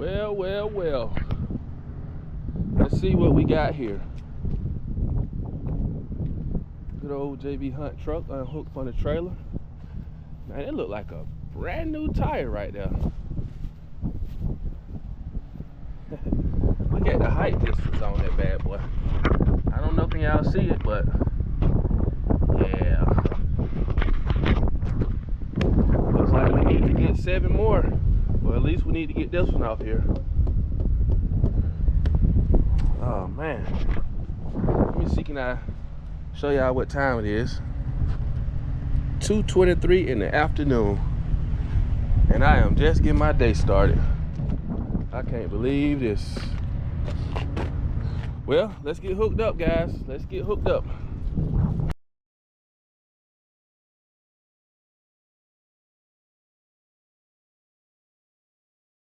Well. Let's see what we got here. Good old JB Hunt truck unhooked from the trailer. Man, it looked like a brand new tire right there. Look at the height distance on that bad boy. I don't know if y'all see it, but yeah. Looks like we need to get 7 more. Well, at least we need to get this one off here. Oh man. Let me see, can I show y'all what time it is? 2:23 in the afternoon. And I am just getting my day started. I can't believe this. Well, let's get hooked up, guys. Let's get hooked up.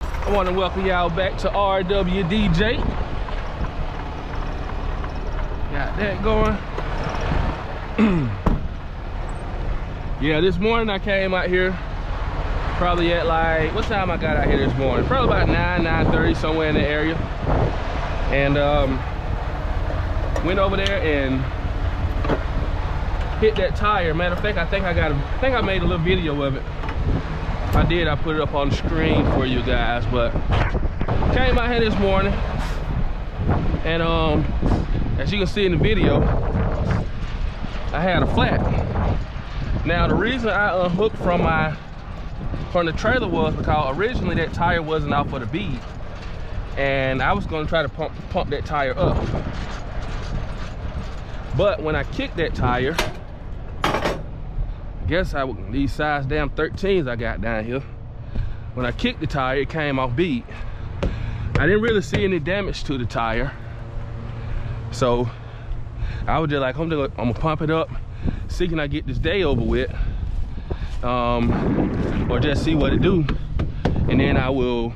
I want to welcome y'all back to Rwdjmedia. Got that going. Yeah, this morning I came out here probably at like, what time I got out here this morning? Probably about 9:30, somewhere in the area. And went over there and hit that tire. Matter of fact, I think I made a little video of it. If I did, I put it up on the screen for you guys. But came out here this morning, and as you can see in the video, I had a flat. Now the reason I unhooked from the trailer was because originally that tire wasn't off of the bead, and I was going to try to pump that tire up. But when I kicked that tire, I guess these size damn 13s I got down here. When I kicked the tire, it came off bead. I didn't really see any damage to the tire, so I was just like, I'm gonna pump it up, see can I get this day over with, or just see what it do, and then I will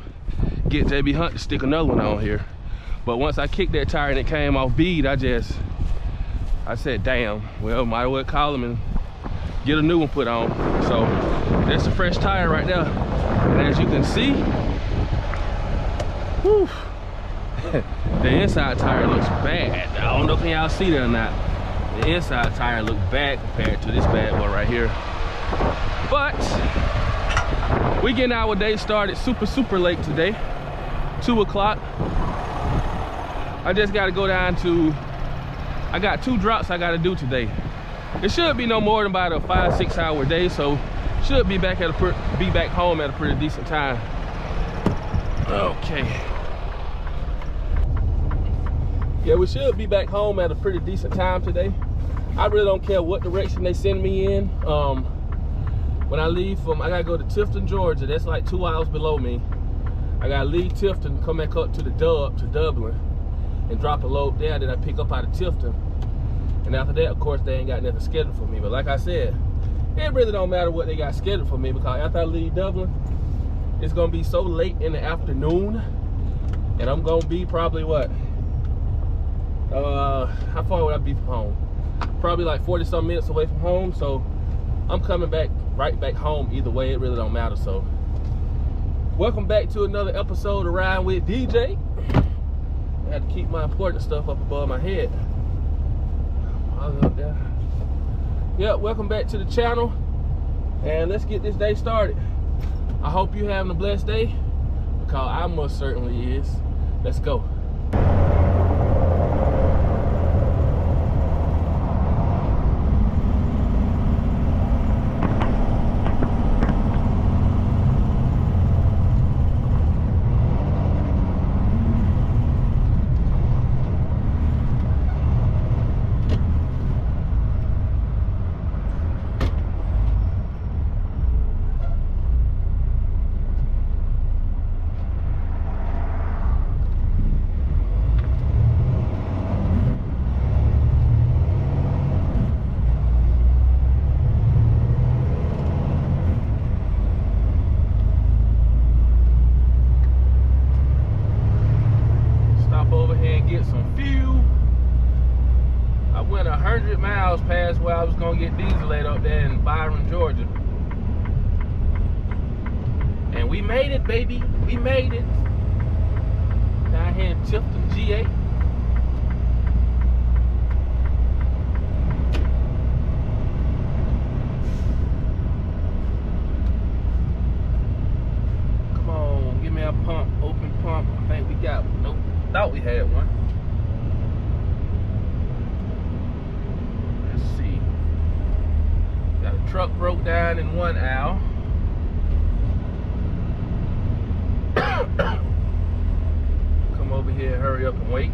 get JB Hunt to stick another one on here. But once I kicked that tire and it came off bead, I said, damn, well, might as well call him and get a new one put on. So that's a fresh tire right there. And as you can see, whew, the inside tire looks bad. I don't know if y'all see that or not. The inside tire looks bad compared to this bad one right here. But we getting our day started super late today. 2 o'clock. I just got to go down to, I got 2 drops I got to do today. It should be no more than about a 5-6 hour day, so should be back home at a pretty decent time. Okay. Yeah, we should be back home at a pretty decent time today. I really don't care what direction they send me in. When I leave from, I gotta go to Tifton, Georgia. That's like 2 hours below me. I gotta leave Tifton, come back up to the Dublin, and drop a load there that I pick up out of Tifton. And after that, of course, they ain't got nothing scheduled for me. But like I said, it really don't matter what they got scheduled for me, because after I leave Dublin, it's gonna be so late in the afternoon, and I'm gonna be probably what? How far would I be from home? Probably like 40-some minutes away from home. So I'm coming right back home either way. It really don't matter. So welcome back to another episode of Riding with DJ. I had to keep my important stuff up above my head. Up there. Yeah, welcome back to the channel, and let's get this day started. I hope you're having a blessed day, because I most certainly is. Let's go. went 100 miles past where I was gonna get diesel at up there in Byron, Georgia. And we made it, baby. We made it. out here in Tifton, GA. Come on, give me a pump, open pump. I think we got one. Nope, thought we had one. Let's see. Got a truck broke down in one aisle. Come over here, hurry up and wait.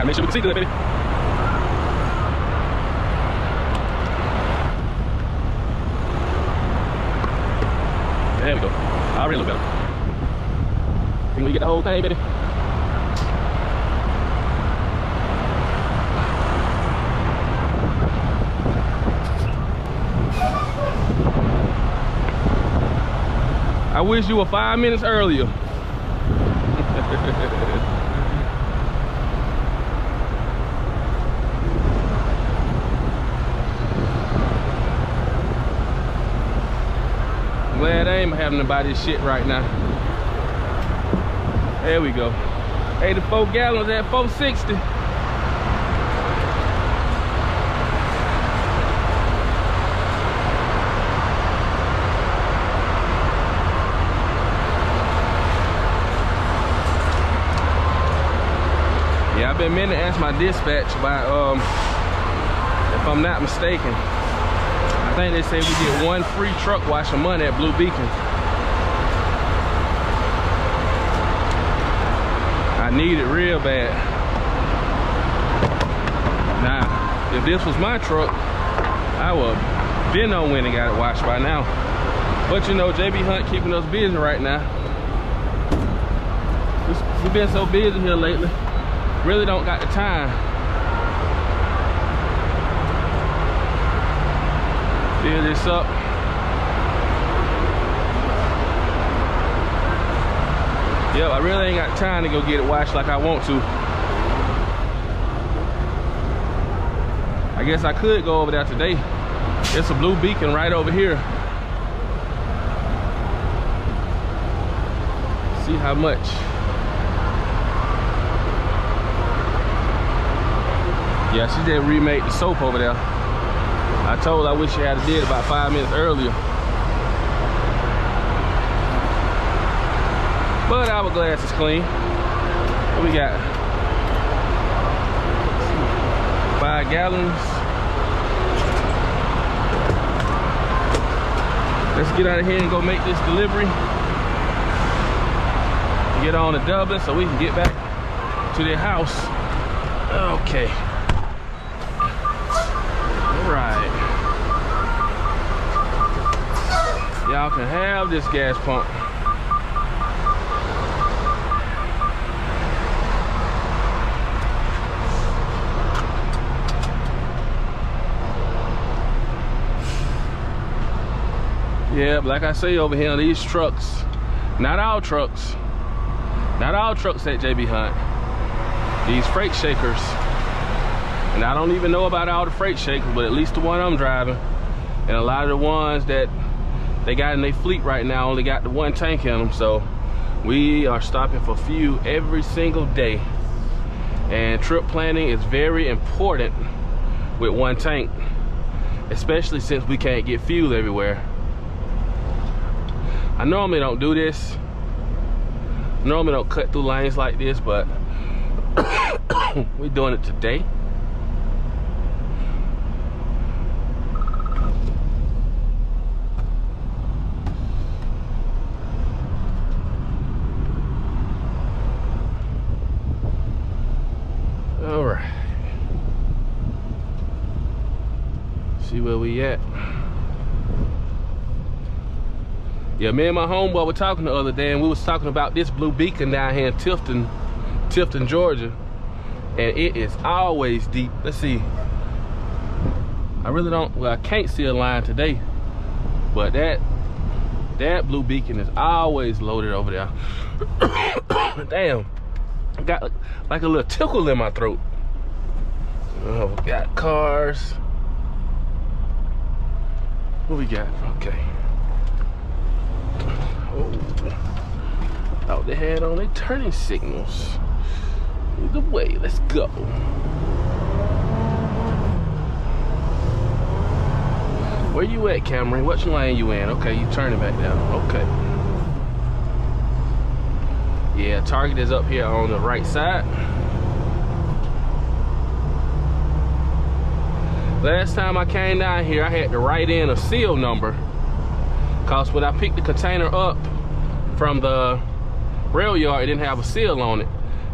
Make sure we can see good, baby. There we go. Already a little better. Think we get the whole thing, baby? I wish you were 5 minutes earlier. Glad I ain't having to buy this shit right now. There we go. 84 gallons at $4.60. Yeah, I've been meaning to ask my dispatch about, if I'm not mistaken, I think they say we get one free truck wash a month at Blue Beacon. I need it real bad. Now, if this was my truck, I would have been on when and got it washed by now. But you know, JB Hunt keeping us busy right now. We've been so busy here lately. Really don't got the time. Fill this up. Yep, I really ain't got time to go get it washed like I want to. I guess I could go over there today. There's a Blue Beacon right over here. See how much. Yeah, she did remake the soap over there. I told her I wish she had did about 5 minutes earlier. But our glass is clean. What we got? 5 gallons. Let's get out of here and go make this delivery. Get on to Dublin so we can get back to their house. Okay. Right. Y'all can have this gas pump. Yeah, like I say over here, these trucks, not all trucks at JB Hunt, these freight shakers. And I don't even know about all the freight shakers, but at least the one I'm driving, and a lot of the ones that they got in their fleet right now only got the one tank in them. So we are stopping for fuel every single day. And trip planning is very important with one tank, especially since we can't get fuel everywhere. I normally don't do this. Normally don't cut through lanes like this, but we're doing it today. All right. See where we at. Yeah, me and my homeboy were talking the other day, and we was talking about this blue beacon down here in Tifton, Georgia. And it is always deep. Let's see. I really don't, well, I can't see a line today, but that blue beacon is always loaded over there. Damn, I got like a little tickle in my throat. Oh, we got cars. What we got? Okay. Oh, thought they had on their turning signals. Either way, let's go. Where you at, Cameron? Which lane you in? Okay, you turning back down. Okay. Yeah, Target is up here on the right side. Last time I came down here, I had to write in a seal number, cause when I picked the container up from the rail yard, it didn't have a seal on it.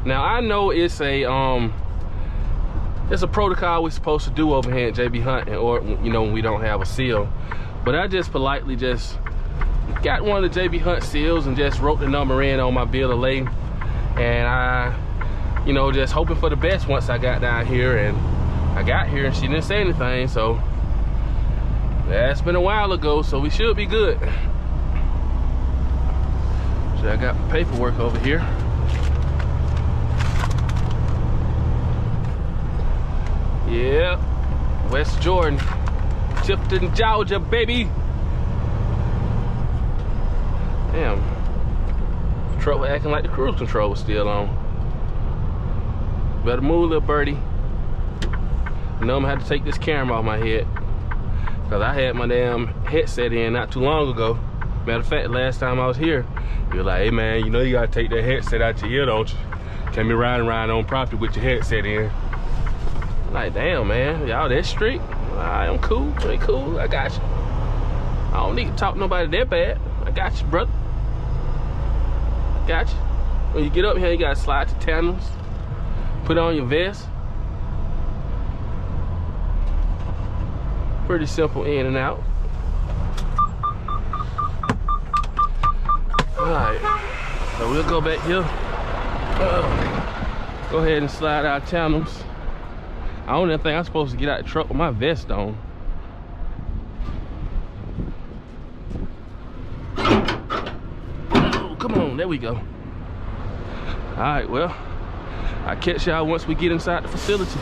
Now I know it's a protocol we're supposed to do over here at JB Hunt, or you know, when we don't have a seal. But I just politely just got one of the JB Hunt seals and just wrote the number in on my bill of lading, and I, you know, just hoping for the best once I got down here. And I got here and she didn't say anything, so that's been a while ago, so we should be good. So I got paperwork over here. Yeah, West Jordan, Tifton, Georgia, baby. Damn, truck was acting like the cruise control was still on. Better move, little birdie. You know, I'm gonna have to take this camera off my head, cause I had my damn headset in not too long ago. Matter of fact, last time I was here, you were like, hey man, you know you gotta take that headset out your ear, don't you? Can't be riding around on property with your headset in. I'm like, damn man, y'all that strict? Alright, I'm cool, ain't cool, I got you. I don't need to talk to nobody that bad. I got you, brother. Got you. When you get up here, you gotta slide to tandems, put on your vest. Pretty simple in and out. Alright, so we'll go back here. Go ahead and slide our tandems. I don't even think I'm supposed to get out the truck with my vest on. Oh, come on, there we go. Alright, well, I'll catch y'all once we get inside the facility.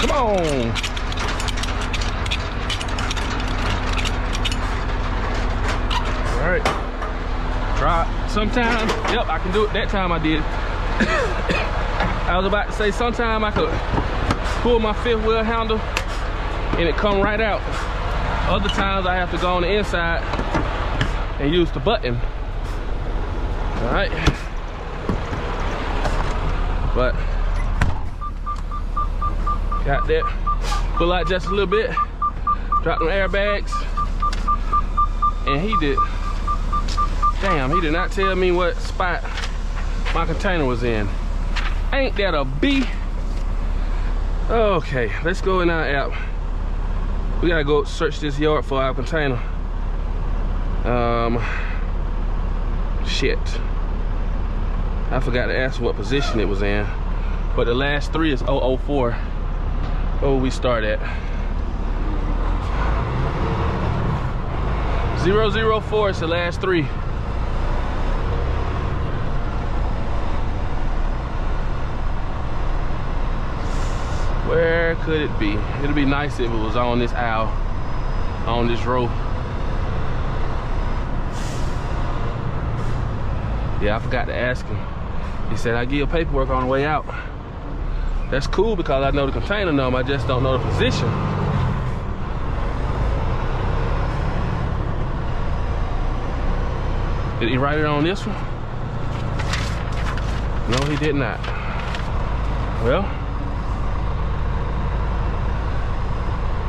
Come on. All right. Try sometime. Yep, I can do it. That time I did. I was about to say sometime I could pull my fifth wheel handle and it come right out. Other times I have to go on the inside and use the button. All right. But got that, pull out just a little bit, drop them airbags, and he did not tell me what spot my container was in. Ain't that a B? Okay, let's go in our app. We gotta go search this yard for our container. Shit. I forgot to ask what position it was in, but the last three is 004. Oh, we start at. 004 is the last 3. Where could it be? It'd be nice if it was on this aisle, on this row. Yeah, I forgot to ask him. He said, I give you paperwork on the way out. That's cool because I know the container number, I just don't know the position. Did he write it on this one? No, he did not. Well,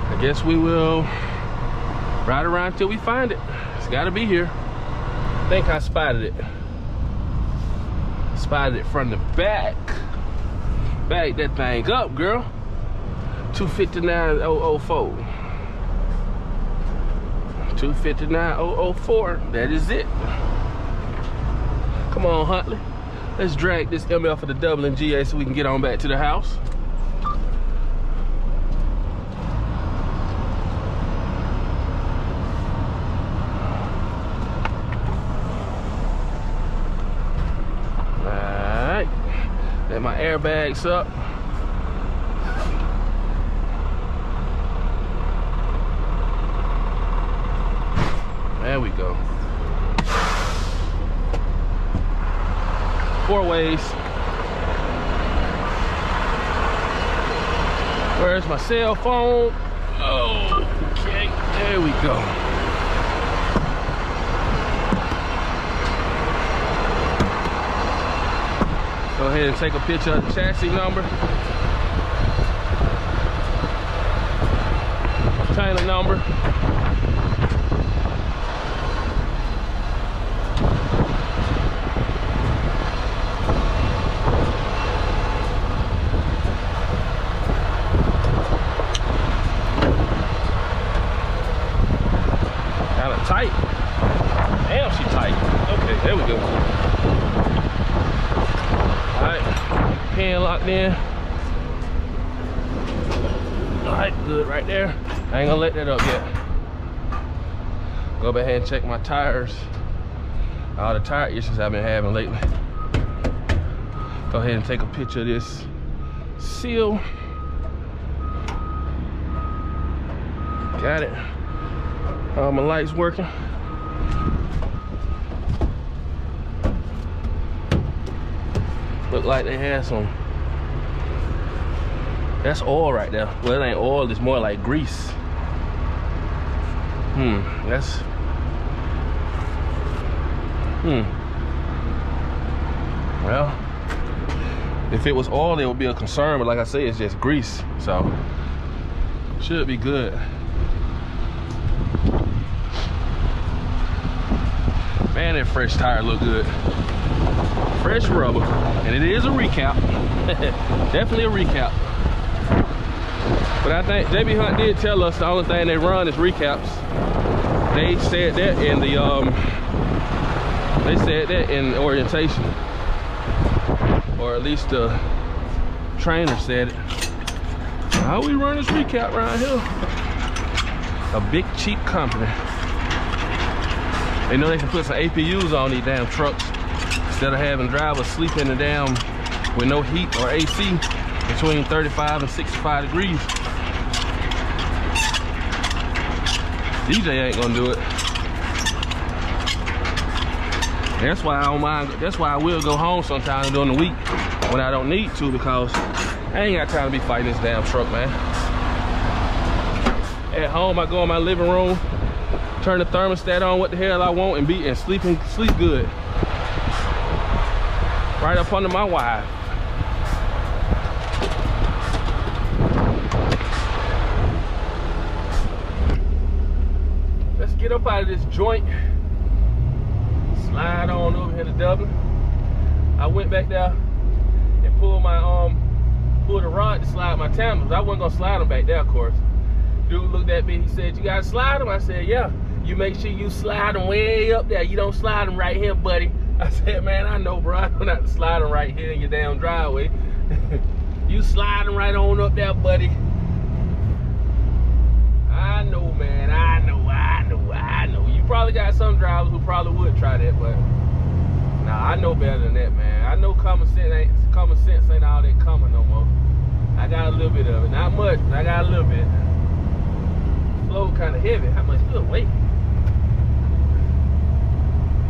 I guess we will ride around till we find it. It's gotta be here. I think I spotted it. Spotted it from the back. Bag that thing up, girl. 259,004. 259,004. That is it. Come on, Huntley. Let's drag this ML for the double and GA so we can get on back to the house. Alright. Let my airbags up. There we go. 4 ways. Where's my cell phone? Oh, okay, there we go. Go ahead and take a picture of the chassis number, container number. Tight. Damn, she tight. Okay, there we go. Alright, pin locked in. Alright, good right there. I ain't gonna let that up yet. Go back ahead and check my tires. All the tire issues I've been having lately. Go ahead and take a picture of this seal. Got it. All my lights working. Look like they had some. That's oil right there. Well, it ain't oil, it's more like grease. That's. Well, if it was oil, it would be a concern, but like I say, it's just grease. So, should be good. Man, that fresh tire look good. Fresh rubber, and it is a recap. Definitely a recap. But I think JB Hunt did tell us the only thing they run is recaps. They said that in the orientation, or at least the trainer said it. How we run this recap around here? A big cheap company. They know they can put some APUs on these damn trucks instead of having drivers sleep in the damn with no heat or AC between 35 and 65 degrees. DJ ain't gonna do it. That's why I don't mind. That's why I will go home sometimes during the week when I don't need to, because I ain't got time to be fighting this damn truck, man. At home, I go in my living room, turn the thermostat on what the hell I want, and sleep good. Right up under my wife. Let's get up out of this joint. Slide on over here to Dublin. I went back there and pulled the rod to slide my timbers. I wasn't gonna slide them back there, of course. Dude looked at me, he said, "You gotta slide them?" I said, "Yeah. You make sure you slide them way up there. You don't slide them right here, buddy." I said, "Man, I know, bro. I don't have to slide them right here in your damn driveway. You slide them right on up there, buddy." I know, man. I know. You probably some drivers who probably would try that, but nah, I know better than that, man. I know common sense ain't all that common no more. I got a little bit of it, not much, but I got a little bit. Flow kind of heavy. How much good weight?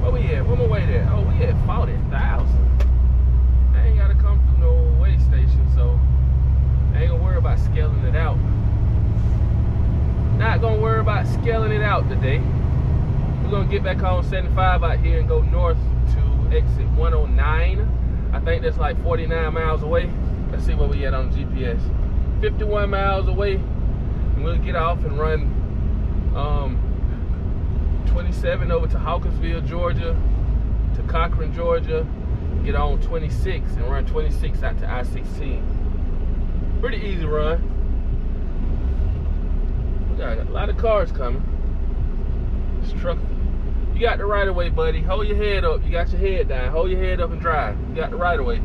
Where we at? Where my weight at? Oh, we at 40,000. I ain't gotta come through no weigh station, so I ain't gonna worry about scaling it out. Not gonna worry about scaling it out today. We're gonna get back on 75 out here and go north to exit 109. I think that's like 49 miles away. Let's see where we at on the GPS. 51 miles away. And we'll get off and run 27 over to Hawkinsville, Georgia, to Cochran, Georgia. Get on 26 and run 26 out to I-16. Pretty easy run. We got a lot of cars coming. This truck. You got the right of way, buddy. Hold your head up. You got your head down. Hold your head up and drive. You got the right of way.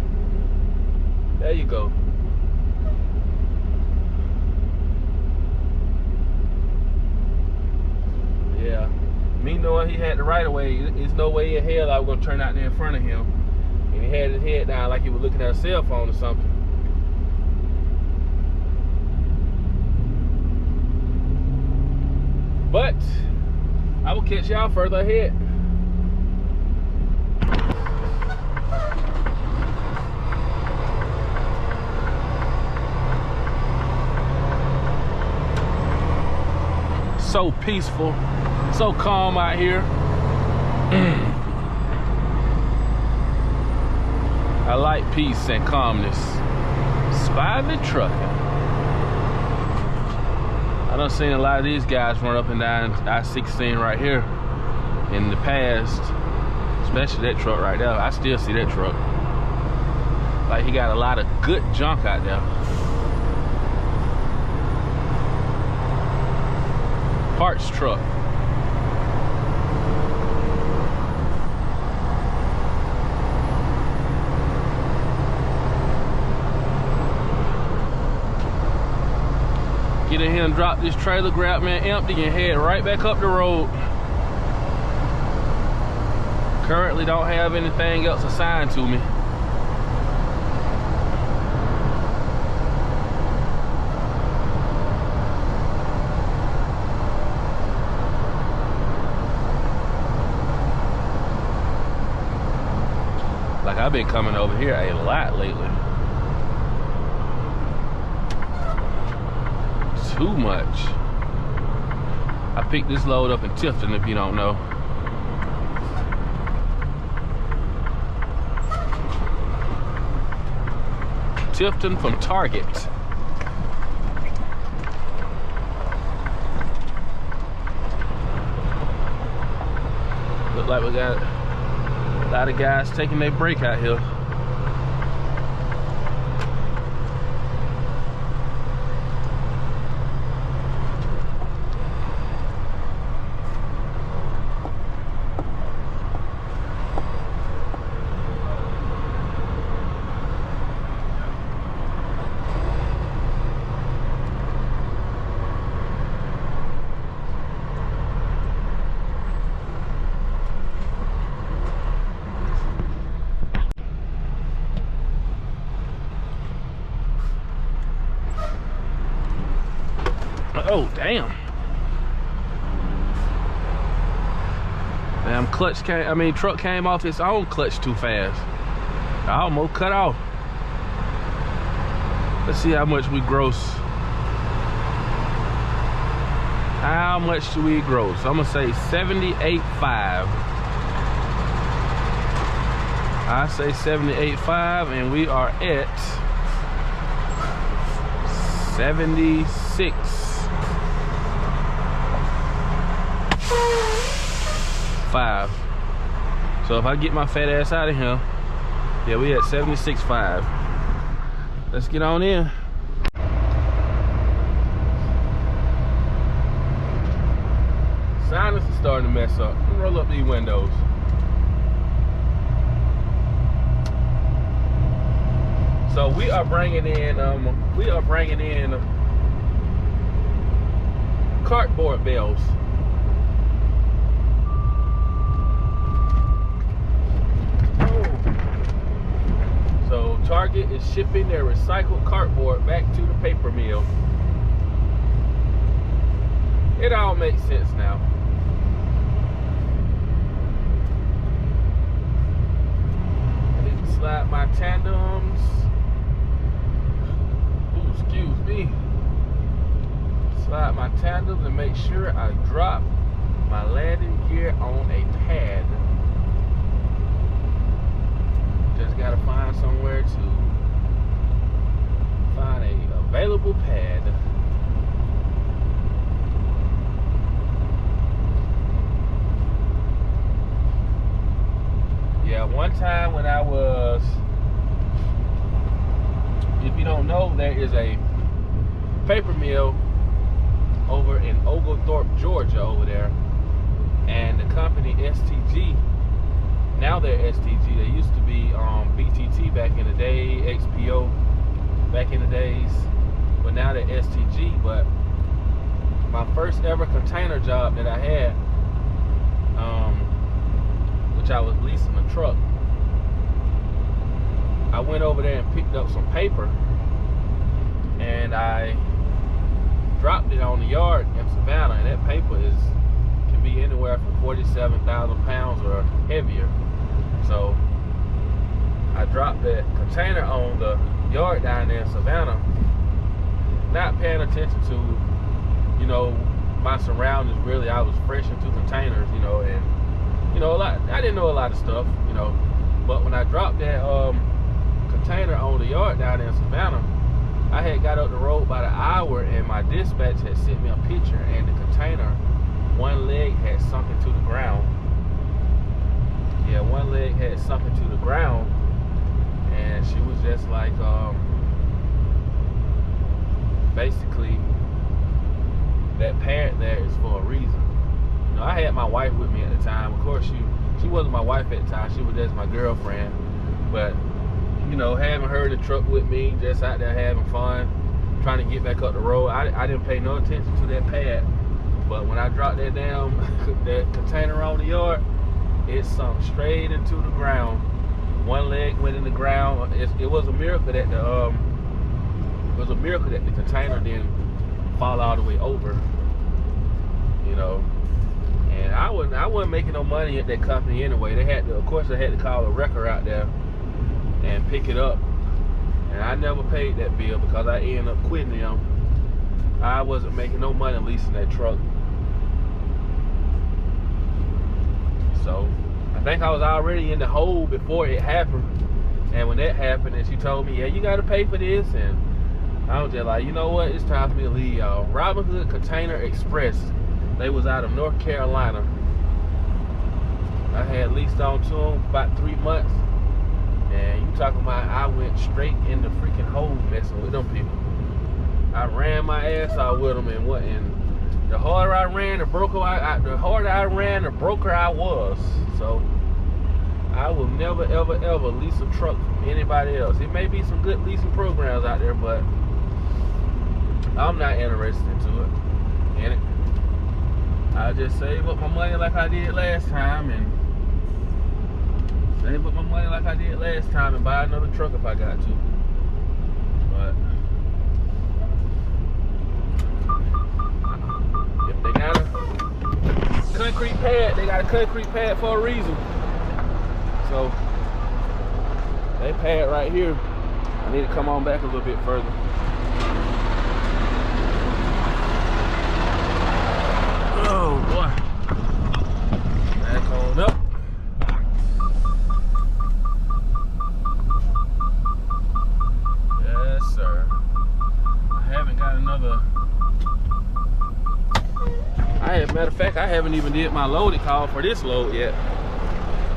There you go. Yeah. Me knowing he had the right of way, there's no way in hell I was gonna turn out there in front of him. And he had his head down like he was looking at a cell phone or something. But I will catch y'all further ahead. So peaceful, so calm out here. I like peace and calmness. Spivey trucking. I done seen a lot of these guys run up and down I-16 right here in the past, especially that truck right there. I still see that truck. Like he got a lot of good junk out there. Parts truck. Get in here and drop this trailer, grab me an empty and head right back up the road. Currently don't have anything else assigned to me. Like I've been coming over here a lot lately. Too much. I picked this load up in Tifton, if you don't know. Tifton from Target. Look like we got a lot of guys taking their break out here. Oh, damn. Damn truck came off its own clutch too fast. I almost cut off. Let's see how much we gross. How much do we gross? I'm gonna say 78.5. I say 78.5 and we are at 76. So if I get my fat ass out of here, yeah, we at 76.5. Let's get on in. Sinus is starting to mess up. Let me roll up these windows. So we are bringing in cardboard bales. So Target is shipping their recycled cardboard back to the paper mill. It all makes sense now. I need to slide my tandems. Ooh, excuse me. Slide my tandems and make sure I drop my landing gear on a pad. Just gotta find somewhere to find a available pad. Yeah, one time when I was, if you don't know, there is a paper mill over in Oglethorpe, Georgia over there. And the company STG, now they're STG. They used to be BTT back in the day, XPO back in the days, but now they're STG. But my first ever container job that I had, which I was leasing a truck, I went over there and picked up some paper, and I dropped it on the yard in Savannah, and that paper can be anywhere from 47,000 pounds or heavier. So I dropped that container on the yard down there in Savannah, not paying attention to, you know, my surroundings. Really, I was fresh into containers, you know, and you know, I didn't know a lot of stuff, you know. But when I dropped that container on the yard down there in Savannah, I had got up the road about an hour, and my dispatch had sent me a picture, and the container, one leg had sunk into the ground. Yeah, one leg had sunk into the ground, and she was just like, basically, that pad there is for a reason. You know, I had my wife with me at the time. Of course, she wasn't my wife at the time. She was just my girlfriend. But you know, having her in the truck with me, just out there having fun, trying to get back up the road, I didn't pay no attention to that pad. But when I dropped that down, that container on the yard, it sunk straight into the ground. One leg went in the ground. It was a miracle that the container didn't fall all the way over. You know, and I wasn't making no money at that company anyway. They had to, of course, they had to call a wrecker out there and pick it up, and I never paid that bill because I ended up quitting them. I wasn't making no money leasing that truck. So I think I was already in the hole before it happened. And when that happened, and she told me, yeah, you got to pay for this, and I was just like, you know what, it's time for me to leave, y'all. Robin Hood Container Express, they was out of North Carolina. I had leased on to them about 3 months, and you talking about I went straight in the freaking hole messing with them people. I ran my ass out with them, and the harder I ran, the broker I was. So I will never, ever, ever lease a truck from anybody else. It may be some good leasing programs out there, but I'm not interested in it. I just save up my money like I did last time, and buy another truck if I got to. But if they got a concrete pad, they got a concrete pad for a reason. So they pad right here. I need to come on back a little bit further. Oh boy. Back on up. Yes, sir. I haven't got another. Matter of fact, I haven't even did my loaded call for this load yet.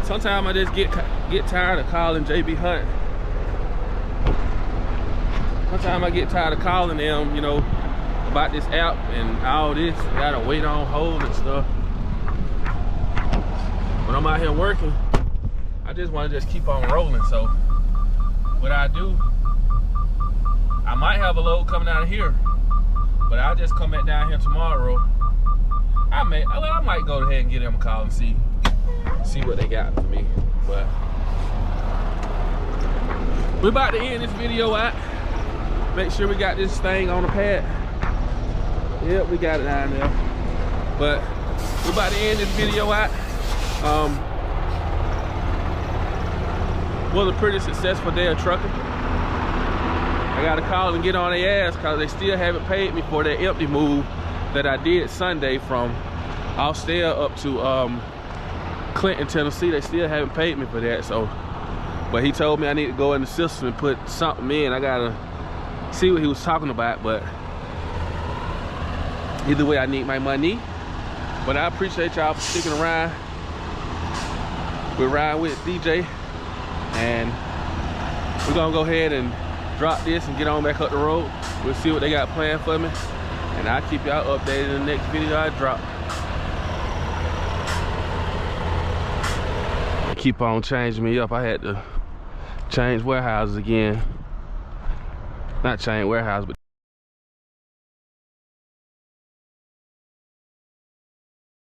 Sometimes I just get tired of calling JB Hunt. Sometimes I get tired of calling them, you know, about this app and all this. I gotta wait on hold and stuff. When I'm out here working, I just want to just keep on rolling. So what I do, I might have a load coming out of here, but I'll just come back down here tomorrow. I might go ahead and give them a call and see what they got for me. But We're about to end this video out. Make sure we got this thing on the pad. Yep, we got it down there. But we're about to end this video out. Was a pretty successful day of trucking. I gotta call and get on their ass because they still haven't paid me for that empty move that I did Sunday from Austell up to Clinton, Tennessee. They still haven't paid me for that. So, but he told me I need to go in the system and put something in. I gotta see what he was talking about, but either way I need my money. But I appreciate y'all for sticking around. We're riding with DJ, and we're gonna go ahead and drop this and get on back up the road. We'll see what they got planned for me, and I'll keep y'all updated in the next video I drop. Keep on changing me up. I had to change warehouses again. Not change warehouse, but